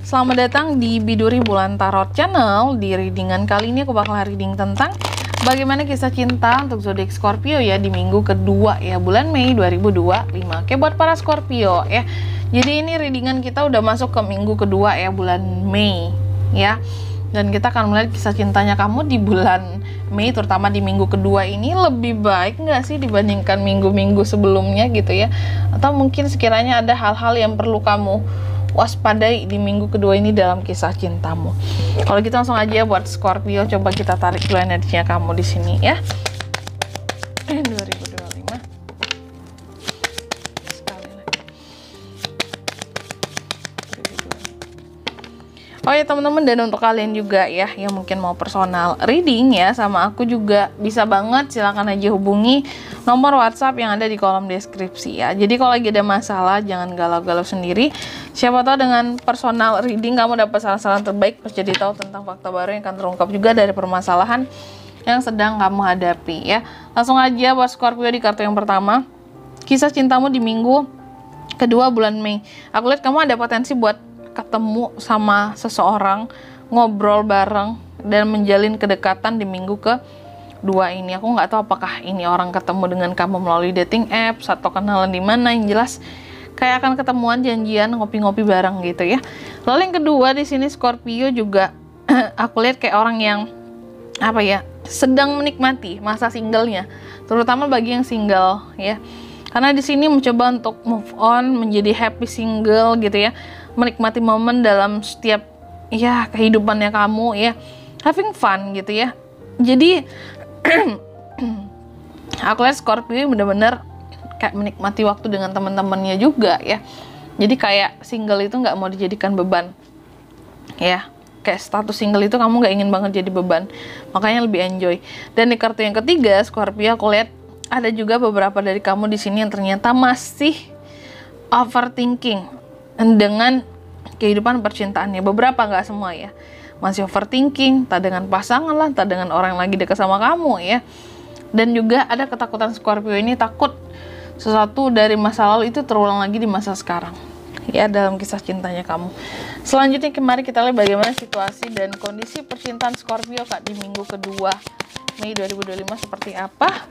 Selamat datang di Biduri Bulan Tarot Channel. Di readingan kali ini aku bakal reading tentang bagaimana kisah cinta untuk zodiak Scorpio ya di minggu kedua ya bulan Mei 2025. Oke, buat para Scorpio ya. Jadi ini readingan kita udah masuk ke minggu kedua ya bulan Mei ya. Dan kita akan melihat kisah cintanya kamu di bulan Mei, terutama di minggu kedua ini lebih baik nggak sih dibandingkan minggu-minggu sebelumnya gitu ya. Atau mungkin sekiranya ada hal-hal yang perlu kamu waspadai di minggu kedua ini dalam kisah cintamu. Kalau gitu langsung aja buat Scorpio, coba kita tarik dulu energinya kamu di sini ya. 2025. Sekali lagi. Oh ya teman-teman, dan untuk kalian juga ya yang mungkin mau personal reading ya sama aku juga bisa banget, silahkan aja hubungi nomor WhatsApp yang ada di kolom deskripsi ya. Jadi kalau lagi ada masalah jangan galau-galau sendiri. Siapa tahu dengan personal reading kamu dapat saran-saran terbaik, terus jadi tahu tentang fakta baru yang akan terungkap juga dari permasalahan yang sedang kamu hadapi ya. Langsung aja buat Scorpio di kartu yang pertama, kisah cintamu di minggu kedua bulan Mei. Aku lihat kamu ada potensi buat ketemu sama seseorang, ngobrol bareng dan menjalin kedekatan di minggu kedua ini. Aku nggak tahu apakah ini orang ketemu dengan kamu melalui dating apps atau kenalan di mana, yang jelas kayak akan ketemuan, janjian, ngopi-ngopi bareng gitu ya. Lalu yang kedua di sini Scorpio juga aku lihat kayak orang yang apa ya, sedang menikmati masa singlenya, terutama bagi yang single ya. Karena di sini mencoba untuk move on, menjadi happy single gitu ya, menikmati momen dalam setiap ya kehidupannya kamu ya, having fun gitu ya. Jadi aku lihat Scorpio bener-bener kayak menikmati waktu dengan teman-temannya juga ya. Jadi kayak single itu nggak mau dijadikan beban ya, kayak status single itu kamu nggak ingin banget jadi beban, makanya lebih enjoy. Dan di kartu yang ketiga Scorpio aku lihat ada juga beberapa dari kamu di sini yang ternyata masih overthinking dengan kehidupan percintaannya. Beberapa, nggak semua ya, masih overthinking, tak dengan pasangan lah, tak dengan orang yang lagi dekat sama kamu ya. Dan juga ada ketakutan Scorpio ini, takut sesuatu dari masa lalu itu terulang lagi di masa sekarang ya, dalam kisah cintanya kamu. Selanjutnya kemarin kita lihat bagaimana situasi dan kondisi percintaan Scorpio kak di minggu kedua Mei 2025 seperti apa.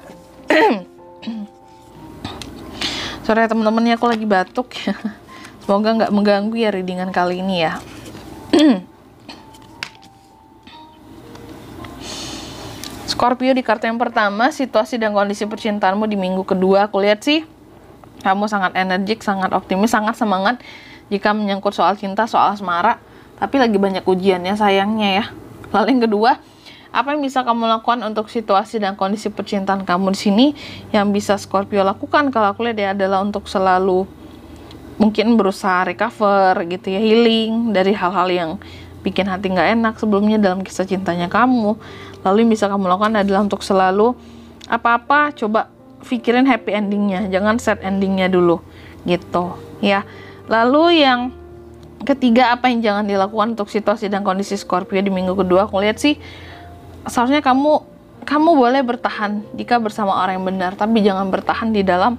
Sorry teman-teman, aku lagi batuk ya. Semoga nggak mengganggu ya readingan kali ini ya. Scorpio di kartu yang pertama, situasi dan kondisi percintaanmu di minggu kedua. Aku lihat sih kamu sangat energik, sangat optimis, sangat semangat jika menyangkut soal cinta, soal asmara. Tapi lagi banyak ujiannya sayangnya ya. Lalu yang kedua, apa yang bisa kamu lakukan untuk situasi dan kondisi percintaan kamu di sini? Yang bisa Scorpio lakukan kalau aku lihat ya adalah untuk selalu mungkin berusaha recover gitu ya, healing dari hal-hal yang bikin hati nggak enak sebelumnya dalam kisah cintanya kamu. Lalu yang bisa kamu lakukan adalah untuk selalu apa-apa coba pikirin happy endingnya, jangan sad endingnya dulu gitu ya. Lalu yang ketiga, apa yang jangan dilakukan untuk situasi dan kondisi Scorpio di minggu kedua? Aku lihat sih seharusnya kamu boleh bertahan jika bersama orang yang benar, tapi jangan bertahan di dalam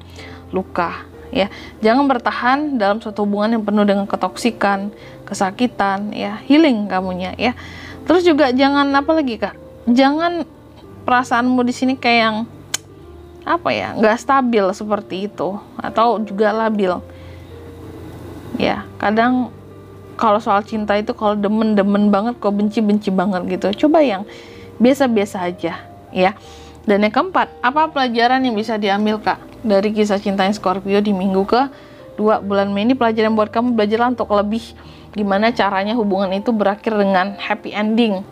luka ya. Jangan bertahan dalam suatu hubungan yang penuh dengan ketoksikan, kesakitan ya, healing kamunya ya. Terus juga jangan apa lagi kak, jangan perasaanmu di sini kayak yang apa ya, nggak stabil seperti itu, atau juga labil ya. Kadang kalau soal cinta itu kalau demen-demen banget, kok benci-benci banget gitu. Coba yang biasa-biasa aja ya. Dan yang keempat, apa pelajaran yang bisa diambil kak dari kisah cintanya Scorpio di minggu kedua bulan Mei ini? Pelajaran buat kamu, belajarlah untuk lebih gimana caranya hubungan itu berakhir dengan happy ending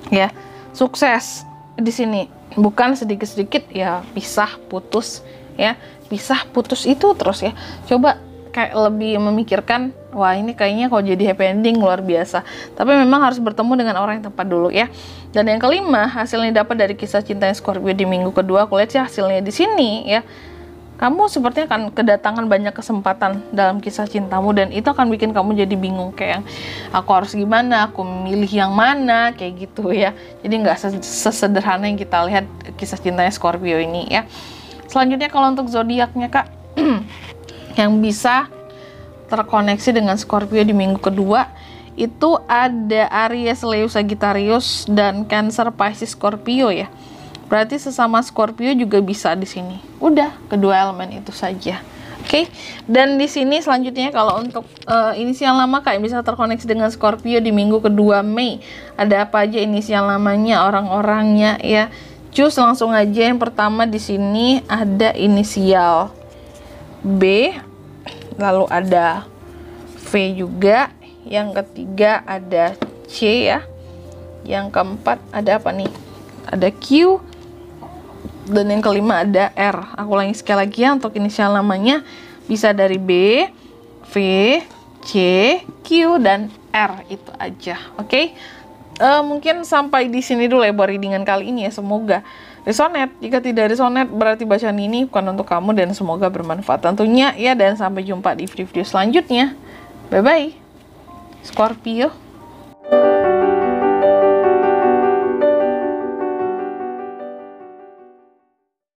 ya, sukses di sini, bukan sedikit-sedikit ya pisah putus ya, pisah putus itu terus ya. Coba kayak lebih memikirkan, wah ini kayaknya kalau jadi happy ending luar biasa, tapi memang harus bertemu dengan orang yang tepat dulu ya. Dan yang kelima, hasilnya dapat dari kisah cintanya Scorpio di minggu kedua, aku lihat sih hasilnya di sini ya, kamu sepertinya akan kedatangan banyak kesempatan dalam kisah cintamu, dan itu akan bikin kamu jadi bingung kayak aku harus gimana, aku memilih yang mana kayak gitu ya. Jadi nggak sesederhana yang kita lihat kisah cintanya Scorpio ini ya. Selanjutnya kalau untuk zodiaknya kak yang bisa terkoneksi dengan Scorpio di minggu kedua, itu ada Aries, Leo, Sagittarius, dan Cancer, Pisces, Scorpio ya. Berarti sesama Scorpio juga bisa di sini. Udah, kedua elemen itu saja. Oke, dan di sini selanjutnya kalau untuk inisial nama kayak bisa terkoneksi dengan Scorpio di minggu kedua Mei. Ada apa aja inisial namanya, orang-orangnya ya. Cus langsung aja. Yang pertama di sini ada inisial B, lalu ada V juga. Yang ketiga ada C ya. Yang keempat ada apa nih? Ada Q. Dan yang kelima ada R. Aku ulangi sekali lagi ya, untuk inisial namanya bisa dari B, V, C, Q, dan R. Itu aja. Oke. Mungkin sampai di sini dulu ya buat readingan kali ini ya. Semoga resonate. Jika tidak resonate berarti bacaan ini bukan untuk kamu, dan semoga bermanfaat tentunya ya. Dan sampai jumpa di video-video selanjutnya. Bye bye Scorpio.